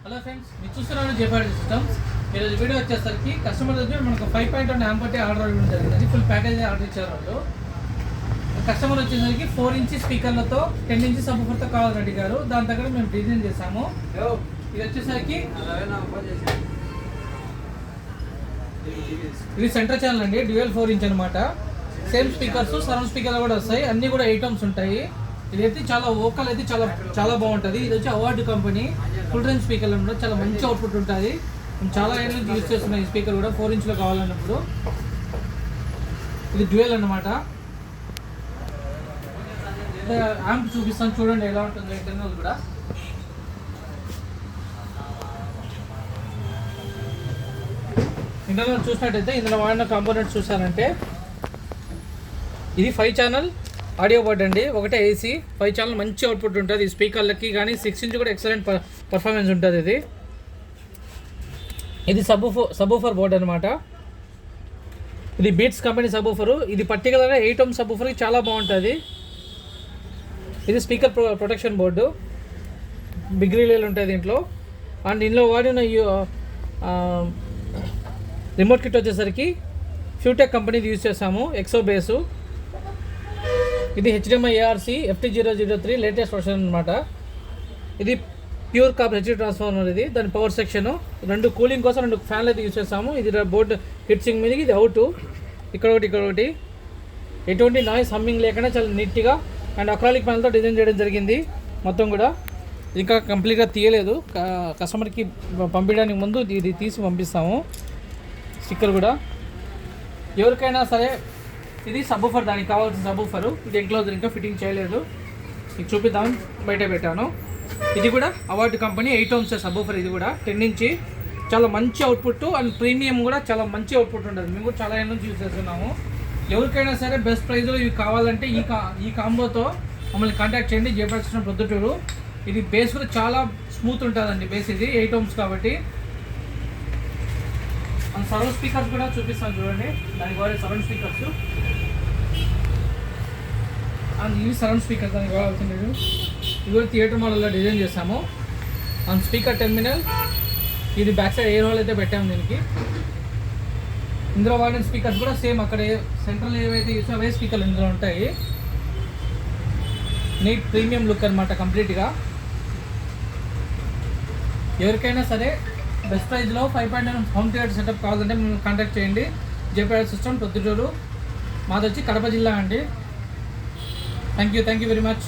Hello friends, మీరు చూస్తున్నారు జేపాడి systems. ఈరోజు వీడియో వచ్చేసరికి కస్టమర్ దగ్గర మనకు 5.1 యాంపర్టీ ఆర్డర్ ఇవ్వడం జరిగింది. ఫుల్ ప్యాకేజ్ ఆర్డర్ ఇచ్చారు వాళ్ళు. కస్టమర్ వచ్చేసరికి 4 ఇంచ్ స్పీకర్లతో 10 ఇంచ్ సబ్‌వూఫర్తో కావాలని అడిగారు. దాని దగ్గర మేము డిజైన్ చేసాము. ఇది వచ్చేసరికి ఇది సెంటర్ ఛానల్ అండి, డ్యూయల్ 4 ఇంచ్ అనమాట. సేమ్ స్పీకర్స్, సరౌండ్ స్పీకర్లు కూడా వస్తాయి. అన్నీ కూడా 8 ohms ఉంటాయి. ఇదైతే చాలా వోకల్ అయితే చాలా బాగుంటుంది. ఇది వచ్చి అవార్డు కంపెనీ ఫుల్ రేంజ్ స్పీకర్లు అనమాట. చాలా మంచి అవుట్పుట్ ఉంటుంది. చాలా ఏళ్ళ నుంచి యూజ్ చేస్తున్నాం ఈ స్పీకర్ కూడా. 4 ఇంచ్లో కావాలన్నప్పుడు ఇది డ్యూయల్ అన్నమాట. యాంప్ చూపిస్తాను చూడండి ఎలా ఉంటుందో ఇంటర్నల్ కూడా. ఇంటర్నల్ చూసినట్టయితే ఇందులో వాడిన కాంపోనెంట్స్ చూసారంటే ఇది 5 ఛానల్ ఆడియో బోర్డ్ అండి. ఒకటే ఏసీ 5 ఛానల్ మంచి అవుట్పుట్ ఉంటుంది. ఈ స్పీకర్లకి కానీ 6 ఇంచ్ కూడా ఎక్సలెంట్ పర్ఫార్మెన్స్ ఉంటుంది. ఇది సబ్‌వూఫర్ బోర్డ్ అనమాట. ఇది బీట్స్ కంపెనీ సబ్‌వూఫర్. ఇది పర్టికులర్గా 8 ohms సబ్‌వూఫర్కి చాలా బాగుంటుంది. ఇది స్పీకర్ ప్రొటెక్షన్ బోర్డు, బిగ్ రిలేలు ఉంటాయి దీంట్లో. అండ్ ఇందులో వాడిన రిమోట్ కిట్ వచ్చేసరికి ఫ్యూటెక్ కంపెనీది యూజ్ చేసాము, ఎక్సో బేసు. ఇది HDMI ARC FT003 latest version అనమాట. ఇది ప్యూర్ కాపర్ హెచ్డి ట్రాన్స్ఫార్మర్. ఇది దాని పవర్ సెక్షన్. 2 కూలింగ్ కోసం 2 ఫ్యాన్లు అయితే యూజ్ చేసాము. ఇది బోర్డు హిట్సింగ్ మీదకి, ఇది అవుట్. ఇక్కడ ఒకటి. ఎటువంటి నాయిస్ హమ్మింగ్ లేకుండా చాలా నీట్గా అండ్ అక్రాలిక్ ప్యానల్తో డిజైన్ చేయడం జరిగింది. మొత్తం కూడా ఇంకా కంప్లీట్గా తీయలేదు. కస్టమర్కి పంపించడానికి ముందు ఇది తీసి పంపిస్తాము. స్టిక్కర్ కూడా ఎవరికైనా సరే. ఇది సబ్‌వూఫర్, దానికి కావాల్సిన సబ్‌వూఫర్. ఇది ఎన్క్లోజర్ ఇంకా ఫిట్టింగ్ చేయలేదు, మీకు చూపిద్దాం బయట పెట్టాను. ఇది కూడా అవార్డు కంపెనీ 8 ohms సబ్‌వూఫర్. ఇది కూడా 10 ఇంచ్ చాలా మంచి అవుట్పుట్ అండ్ ప్రీమియం కూడా చాలా మంచి అవుట్పుట్ ఉంటుంది. మేము కూడా చాలా ఏళ్ళ నుంచి యూజ్ చేస్తున్నాము. ఎవరికైనా సరే బెస్ట్ ప్రైస్లో ఇవి కావాలంటే ఈ కాంబోతో మమ్మల్ని కాంటాక్ట్ చేయండి. జయప్రకాశం ప్రొద్దుటూరు. ఇది బేస్ కూడా చాలా స్మూత్ ఉంటుందండి. బేస్ ఇది 8 ohms కాబట్టి. అండ్ సరౌండ్ స్పీకర్స్ కూడా చూపిస్తాను చూడండి. దానికి వాడే సరౌండ్ స్పీకర్స్ అండ్ ఇవి సరౌండ్ స్పీకర్స్ దానికి కావాల్సింది. ఇది కూడా థియేటర్ మోడల్లో డిజైన్ చేసాము. అండ్ స్పీకర్ టెర్మినల్, ఇది బ్యాక్ సైడ్ ఎయిర్ హోల్ అయితే పెట్టాము దీనికి. ఇందులో వాడిన స్పీకర్స్ కూడా సేమ్ అక్కడ సెంట్రల్ ఏవైతే యూస్ అవే స్పీకర్లు ఇందులో ఉంటాయి. నీట్ ప్రీమియం లుక్ అనమాట కంప్లీట్గా. ఎవరికైనా సరే బెస్ట్ ప్రైజ్లో 5.9 హోమ్ థియేటర్ సెటప్ కావాలంటే మేము కాంటాక్ట్ చేయండి. జేపాడి సిస్టమ్ ప్రొద్దుటూరు. మాది వచ్చి కడప జిల్లా అండి. Thank you very much.